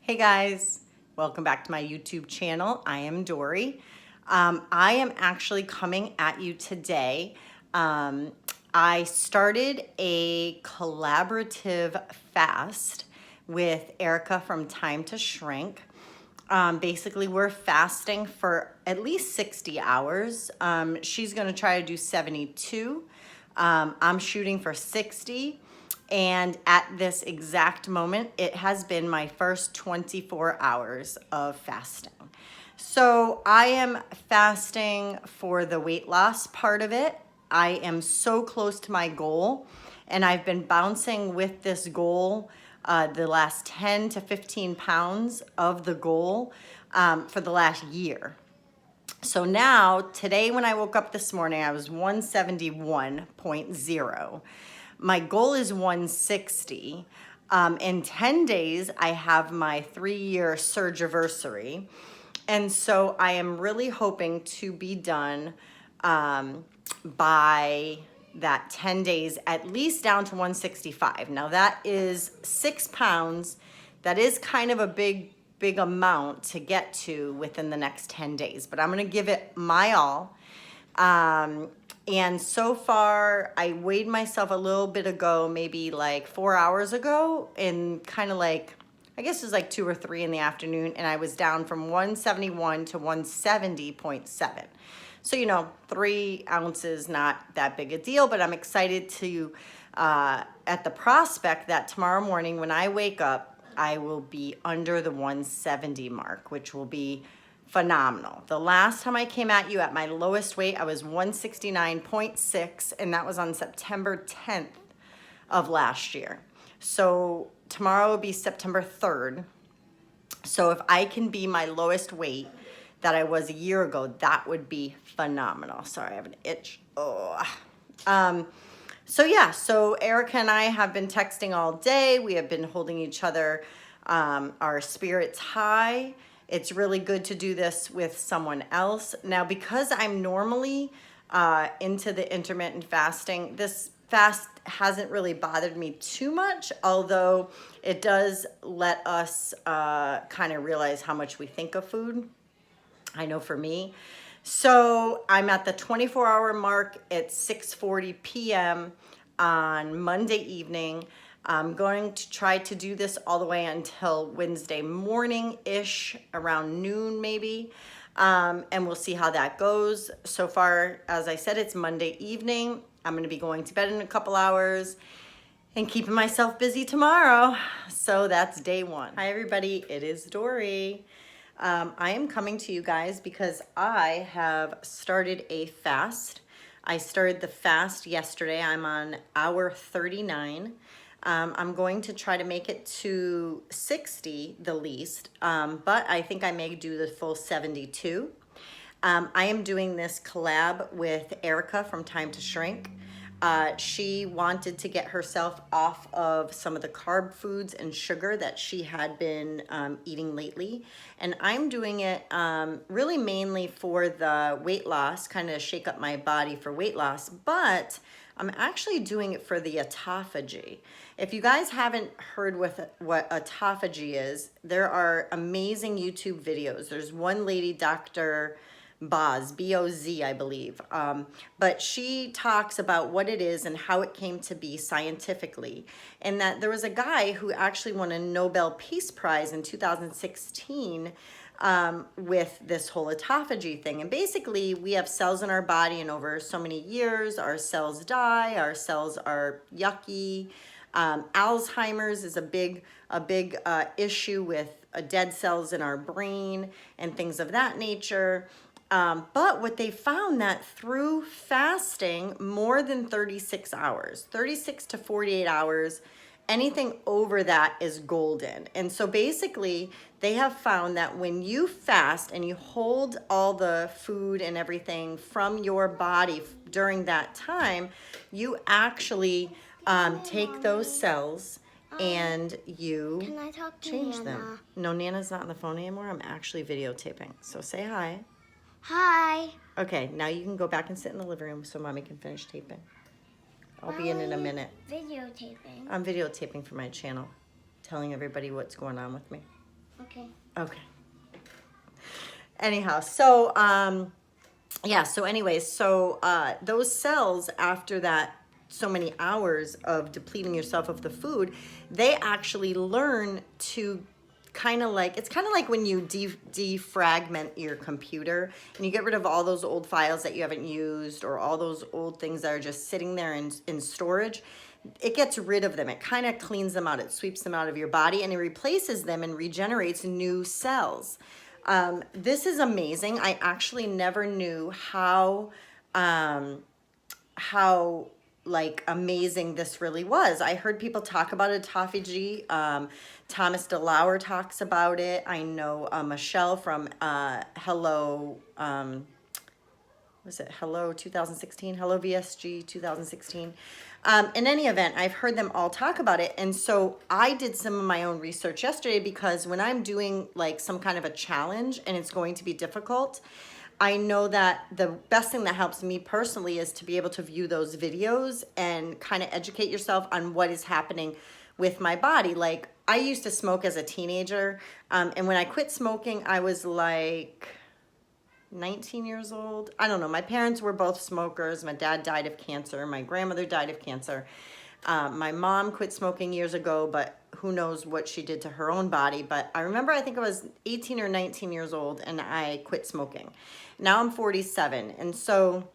Hey guys, welcome back to my YouTube channel. I am Dory. I am actually coming at you today. I started a collaborative fast with Erica from Time to Shrink. Basically, we're fasting for at least 60 hours. She's going to try to do 72. I'm shooting for 60. And at this exact moment, it has been my first 24 hours of fasting. So I am fasting for the weight loss part of it. I am so close to my goal, and I've been bouncing with this goal the last 10 to 15 pounds of the goal for the last year. So now, today when I woke up this morning, I was 171.0. My goal is 160. In 10 days, I have my 3-year surgiversary. And so I am really hoping to be done by that 10 days, at least down to 165. Now that is 6 pounds. That is kind of a big amount to get to within the next 10 days, but I'm gonna give it my all. And so far, I weighed myself a little bit ago, maybe like 4 hours ago, and kind of like, I guess it was like 2 or 3 in the afternoon, and I was down from 171 to 170.7. So, 3 ounces, not that big a deal, but I'm excited to, at the prospect that tomorrow morning when I wake up, I will be under the 170 mark, which will be phenomenal. The last time I came at you at my lowest weight, I was 169.6, and that was on September 10th of last year. So tomorrow will be September 3rd. So if I can be my lowest weight that I was a year ago, that would be phenomenal. Sorry, I have an itch. So Erica and I have been texting all day. We have been holding each other, our spirits high. It's really good to do this with someone else. Now, because I'm normally into the intermittent fasting, this fast hasn't really bothered me too much, although it does let us kind of realize how much we think of food. I know for me. So I'm at the 24-hour mark at 6:40 p.m. on Monday evening. I'm going to try to do this all the way until Wednesday morning-ish, around noon maybe, and we'll see how that goes. So far, as I said, it's Monday evening. I'm going to be going to bed in a couple hours and keeping myself busy tomorrow. So that's day one. Hi, everybody. It is Dory. I am coming to you guys because I have started a fast. I started the fast yesterday. I'm on hour 39. I'm going to try to make it to 60 the least, but I think I may do the full 72. I am doing this collab with Erica from Time to Shrink. She wanted to get herself off of some of the carb foods and sugar that she had been eating lately. And I'm doing it really mainly for the weight loss, kind of shake up my body for weight loss, but I'm actually doing it for the autophagy. If you guys haven't heard what autophagy is, there are amazing YouTube videos. There's one lady, Dr. Boz, B-O-Z, I believe. But she talks about what it is and how it came to be scientifically. And that there was a guy who actually won a Nobel Peace Prize in 2016 with this whole autophagy thing. And basically, we have cells in our body, and over so many years, our cells die, our cells are yucky. Alzheimer's is a big issue with dead cells in our brain and things of that nature. But what they found that through fasting more than 36 hours, 36 to 48 hours, anything over that is golden. And so basically they have found that when you fast and you hold all the food and everything from your body during that time, you actually take those cells and you Can I talk to change Nana? them. No, Nana's not on the phone anymore. I'm actually videotaping. So say hi. Hi. Okay, now you can go back and sit in the living room so Mommy can finish taping. I'll be in a minute. Videotaping. I'm videotaping for my channel, telling everybody what's going on with me. Okay. Okay. Anyhow, so yeah, so anyways, so those cells after that so many hours of depleting yourself of the food, they actually learn to it's kind of like when you defragment your computer and you get rid of all those old files that you haven't used or all those old things that are just sitting there in storage. It gets rid of them. It kind of cleans them out. It sweeps them out of your body and it replaces them and regenerates new cells. This is amazing. I actually never knew how like amazing this really was. I heard people talk about autophagy. Thomas DeLauer talks about it. I know Michelle from Hello, was it Hello 2016? Hello VSG 2016. In any event, I've heard them all talk about it. And so I did some of my own research yesterday because when I'm doing like some kind of a challenge and it's going to be difficult, I know that the best thing that helps me personally is to be able to view those videos and kind of educate yourself on what is happening with my body. Like I used to smoke as a teenager. And when I quit smoking, I was like 19 years old. I don't know. My parents were both smokers. My dad died of cancer. My grandmother died of cancer. My mom quit smoking years ago, but who knows what she did to her own body. But I remember, I think I was 18 or 19 years old and I quit smoking. Now I'm 47. And so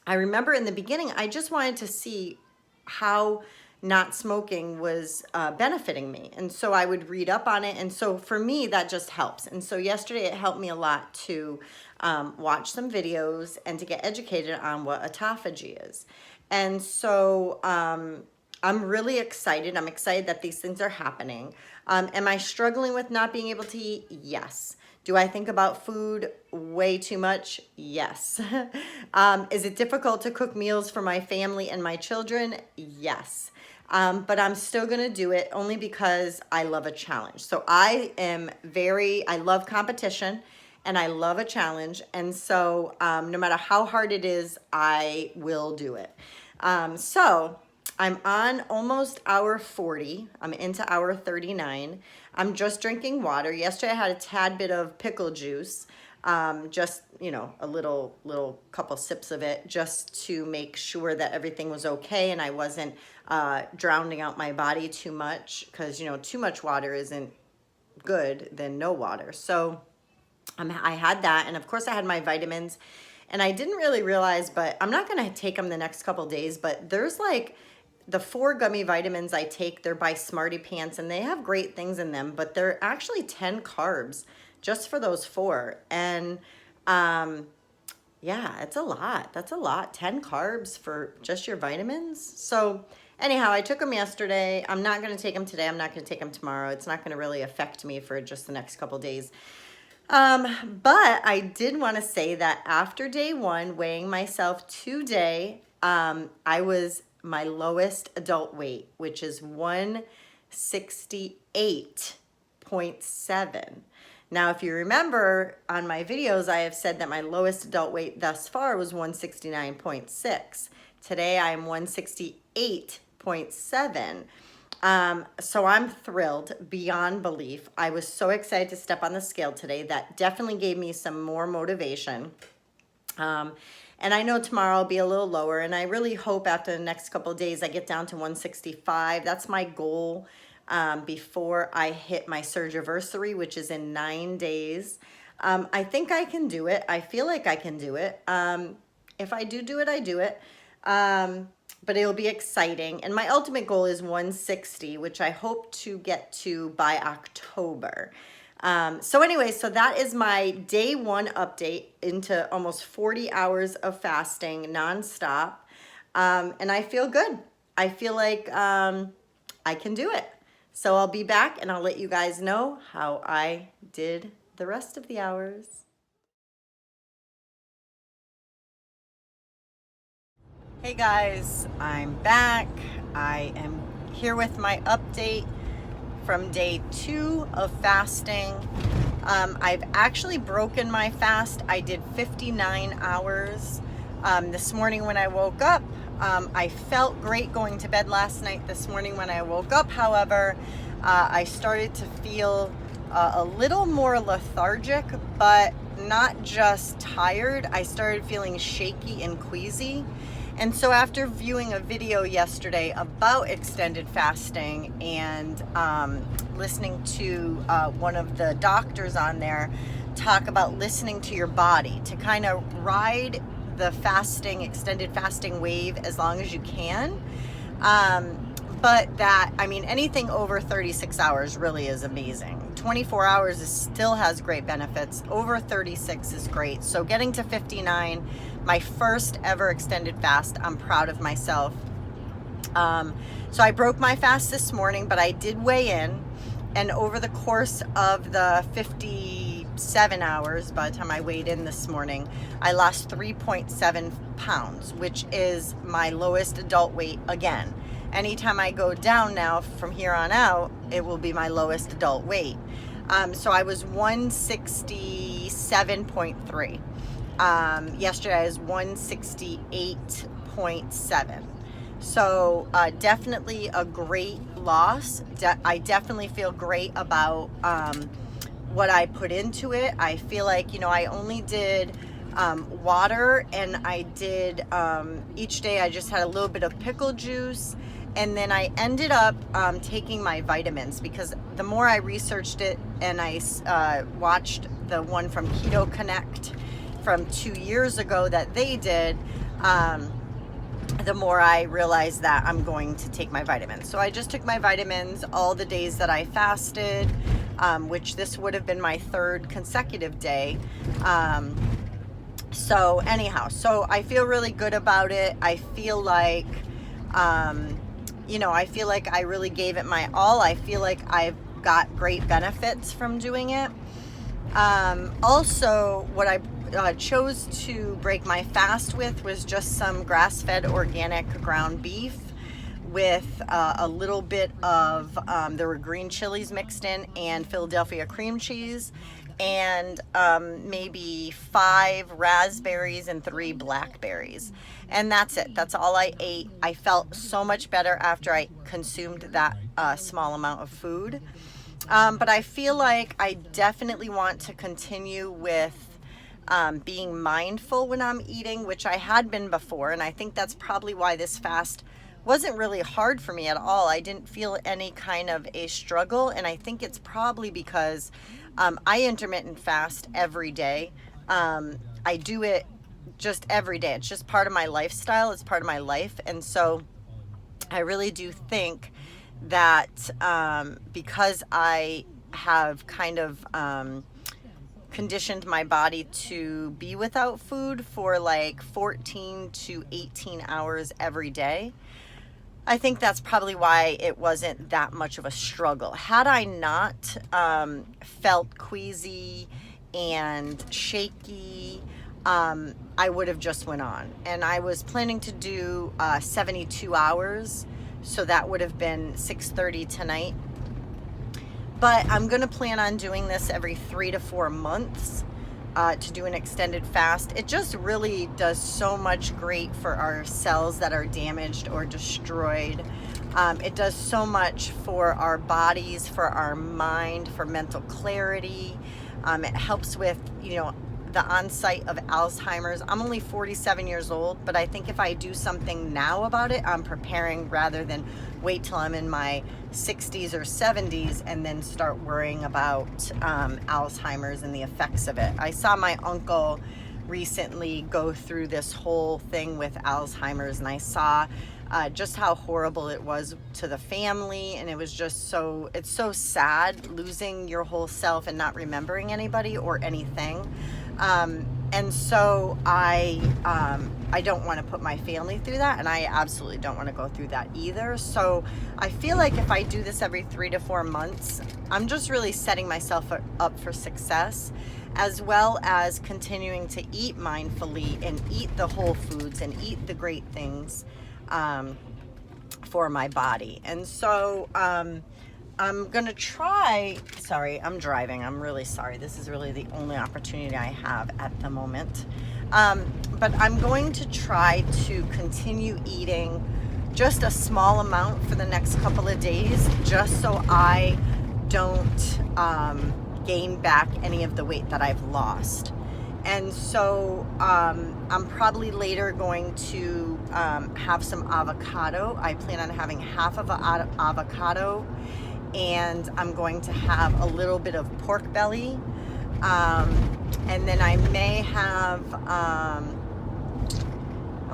I remember in the beginning, I just wanted to see how not smoking was benefiting me. And so I would read up on it. And so for me, that just helps. And so yesterday it helped me a lot to watch some videos and to get educated on what autophagy is. And so I'm really excited. I'm excited that these things are happening. Am I struggling with not being able to eat? Yes. Do I think about food way too much? Yes. Is it difficult to cook meals for my family and my children? Yes. But I'm still going to do it only because I love a challenge. So I love competition and I love a challenge. And so no matter how hard it is, I will do it. So I'm on almost hour 40. I'm into hour 39. I'm just drinking water. Yesterday I had a tad bit of pickle juice, just, a little couple sips of it just to make sure that everything was okay and I wasn't drowning out my body too much because, too much water isn't good than no water. So I had that. And of course I had my vitamins and I didn't really realize, but I'm not going to take them the next couple days, but there's like the 4 gummy vitamins I take, they're by Smarty Pants and they have great things in them, but they're actually 10 carbs just for those 4. And yeah, it's a lot. That's a lot. 10 carbs for just your vitamins. So anyhow, I took them yesterday. I'm not going to take them today. I'm not going to take them tomorrow. It's not going to really affect me for just the next couple days. But I did want to say that after day 1, weighing myself today, I was my lowest adult weight, which is 168.7. Now, if you remember on my videos, I have said that my lowest adult weight thus far was 169.6. Today, I am 168.7. So I'm thrilled beyond belief. I was so excited to step on the scale today. That definitely gave me some more motivation. And I know tomorrow I'll be a little lower, and I really hope after the next couple of days I get down to 165. That's my goal before I hit my surgiversary, which is in 9 days. I think I can do it. I feel like I can do it. If I do it, I do it. But it'll be exciting. And my ultimate goal is 160, which I hope to get to by October. So anyway, so that is my day 1 update into almost 40 hours of fasting nonstop. And I feel good. I feel like I can do it. So I'll be back and I'll let you guys know how I did the rest of the hours. Hey guys, I'm back. I am here with my update from day 2 of fasting. I've actually broken my fast. I did 59 hours. This morning when I woke up, I felt great going to bed last night. This morning when I woke up, however, I started to feel a little more lethargic, but not just tired. I started feeling shaky and queasy. And so after viewing a video yesterday about extended fasting and listening to one of the doctors on there talk about listening to your body to kind of ride the extended fasting wave as long as you can. But that, I mean, anything over 36 hours really is amazing. 24 hours still has great benefits. Over 36 is great. So getting to 59, my first ever extended fast, I'm proud of myself. So I broke my fast this morning, but I did weigh in. And over the course of the 57 hours, by the time I weighed in this morning, I lost 3.7 pounds, which is my lowest adult weight again. Anytime I go down now from here on out, it will be my lowest adult weight. So I was 167.3. Yesterday I was 168.7. So definitely a great loss. I definitely feel great about what I put into it. I feel like, I only did water, and I did each day I just had a little bit of pickle juice. And then I ended up taking my vitamins, because the more I researched it and I watched the one from Keto Connect from 2 years ago that they did, the more I realized that I'm going to take my vitamins. So I just took my vitamins all the days that I fasted, which this would have been my third consecutive day. So anyhow, so I feel really good about it. I feel like, I feel like I really gave it my all. I feel like I've got great benefits from doing it. Also, what I chose to break my fast with was just some grass-fed organic ground beef with a little bit of, there were green chilies mixed in, and Philadelphia cream cheese, and maybe 5 raspberries and 3 blackberries. And that's it. That's all I ate. I felt so much better after I consumed that small amount of food. But I feel like I definitely want to continue with being mindful when I'm eating, which I had been before. And I think that's probably why this fast wasn't really hard for me at all. I didn't feel any kind of a struggle. And I think it's probably because I intermittent fast every day. I do it just every day. It's just part of my lifestyle. It's part of my life. And so I really do think that because I have kind of conditioned my body to be without food for like 14 to 18 hours every day, I think that's probably why it wasn't that much of a struggle. Had I not felt queasy and shaky, I would have just went on. And I was planning to do 72 hours, so that would have been 6:30 tonight. But I'm going to plan on doing this every 3 to 4 months to do an extended fast. It just really does so much great for our cells that are damaged or destroyed. It does so much for our bodies, for our mind, for mental clarity. It helps with, the onset of Alzheimer's. I'm only 47 years old, but I think if I do something now about it, I'm preparing rather than wait till I'm in my 60s or 70s and then start worrying about Alzheimer's and the effects of it. I saw my uncle recently go through this whole thing with Alzheimer's, and I saw just how horrible it was to the family, and it was just it's so sad losing your whole self and not remembering anybody or anything. And so I don't want to put my family through that, and I absolutely don't want to go through that either. So I feel like if I do this every 3 to 4 months, I'm just really setting myself up for success, as well as continuing to eat mindfully and eat the whole foods and eat the great things for my body. And so I'm gonna try, sorry, I'm driving, I'm really sorry. This is really the only opportunity I have at the moment. But I'm going to try to continue eating just a small amount for the next couple of days, just so I don't gain back any of the weight that I've lost. And so I'm probably later going to have some avocado. I plan on having half of an avocado, and I'm going to have a little bit of pork belly. And then I may have, I'm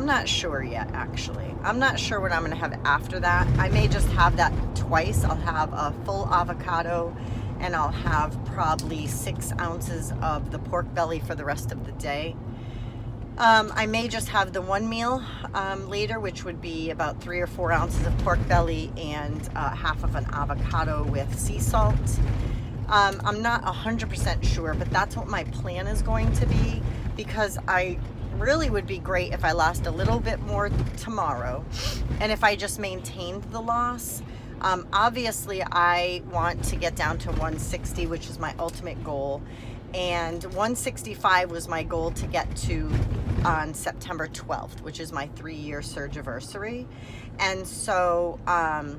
not sure yet, actually. I'm not sure what I'm going to have after that. I may just have that twice. I'll have a full avocado, and I'll have probably 6 ounces of the pork belly for the rest of the day. I may just have the one meal later, which would be about 3 or 4 ounces of pork belly and half of an avocado with sea salt. I'm not 100% sure, but that's what my plan is going to be, because I really would be great if I lost a little bit more tomorrow, and if I just maintained the loss. Obviously, I want to get down to 160, which is my ultimate goal, and 165 was my goal to get to on September 12th, which is my 3-year surge anniversary. And so I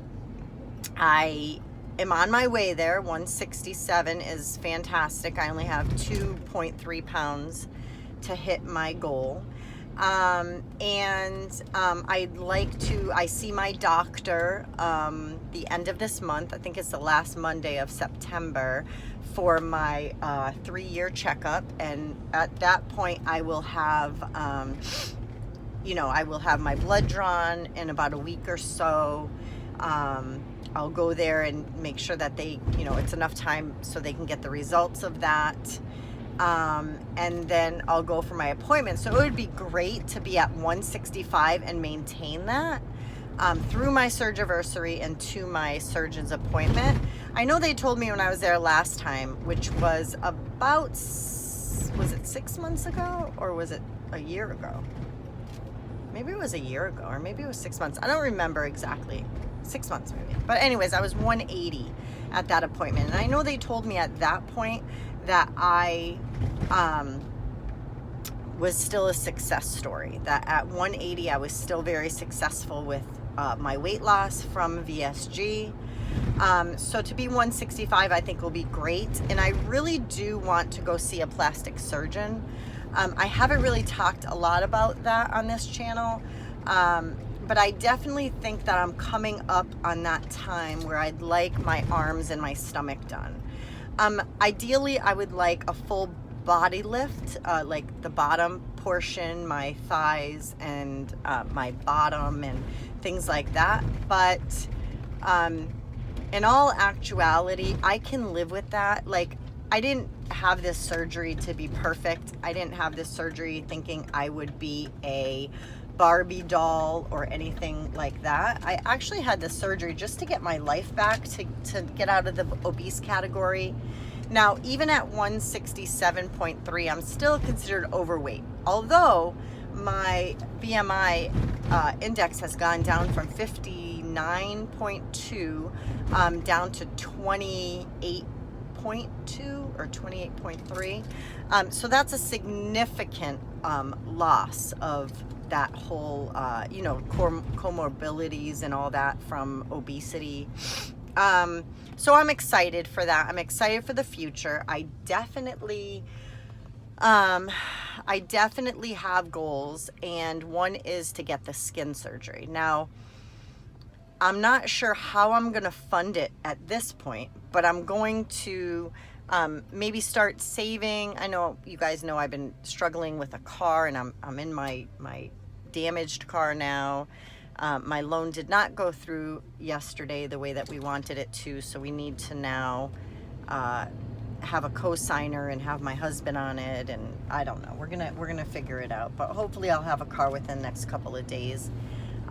am on my way there. 167 is fantastic. I only have 2.3 pounds to hit my goal. I see my doctor the end of this month. I think it's the last Monday of September for my 3-year checkup. And at that point, I will have, I will have my blood drawn in about a week or so. I'll go there and make sure that they, it's enough time so they can get the results of that. And then I'll go for my appointment. So it would be great to be at 165 and maintain that through my surge anniversary and to my surgeon's appointment. I know they told me when I was there last time, which was about, was it 6 months ago or was it a year ago? Maybe it was a year ago, or maybe it was 6 months. I don't remember exactly. 6 months maybe. But anyways, I was 180 at that appointment. And I know they told me at that point that I was still a success story, that at 180 I was still very successful with my weight loss from VSG. So to be 165 I think will be great, and I really do want to go see a plastic surgeon. I haven't really talked a lot about that on this channel, but I definitely think that I'm coming up on that time where I'd like my arms and my stomach done. Ideally, I would like a full body lift, like the bottom portion, my thighs and my bottom and things like that. But in all actuality, I can live with that. Like, I didn't have this surgery to be perfect. I didn't have this surgery thinking I would be a Barbie doll or anything like that. I actually had the surgery just to get my life back, to get out of the obese category. Now, even at 167.3, I'm still considered overweight. Although my BMI index has gone down from 59.2 down to 28.2 or 28.3. So that's a significant loss of that whole, comorbidities and all that from obesity. So I'm excited for that. I'm excited for the future. I definitely have goals, and one is to get the skin surgery. Now, I'm not sure how I'm going to fund it at this point, but I'm going to maybe start saving. I know you guys know I've been struggling with a car, and I'm in my damaged car now. My loan did not go through yesterday the way that we wanted it to, so we need to now have a co-signer and have my husband on it, and I don't know. We're gonna figure it out, but hopefully I'll have a car within the next couple of days,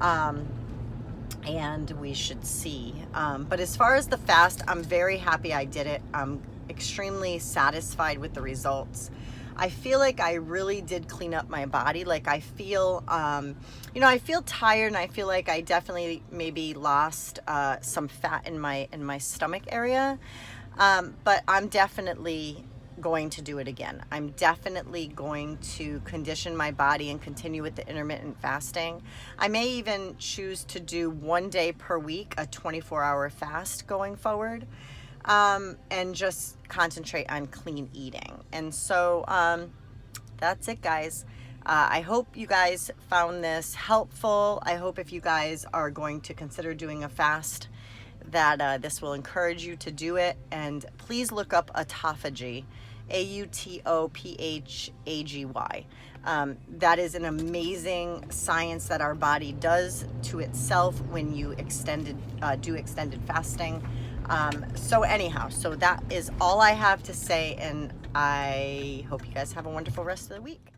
and we should see. But as far as the fast, I'm very happy I did it. I'm extremely satisfied with the results. I feel like I really did clean up my body. Like, I feel, I feel tired, and I feel like I definitely maybe lost some fat in my stomach area. But I'm definitely going to do it again. I'm definitely going to condition my body and continue with the intermittent fasting. I may even choose to do 1 day per week, a 24-hour fast going forward. and just concentrate on clean eating. And so that's it, guys. I hope you guys found this helpful. I hope if you guys are going to consider doing a fast that this will encourage you to do it. And please look up Autophagy, Autophagy. That is an amazing science that our body does to itself when you do extended fasting. So anyhow, so that is all I have to say, and I hope you guys have a wonderful rest of the week.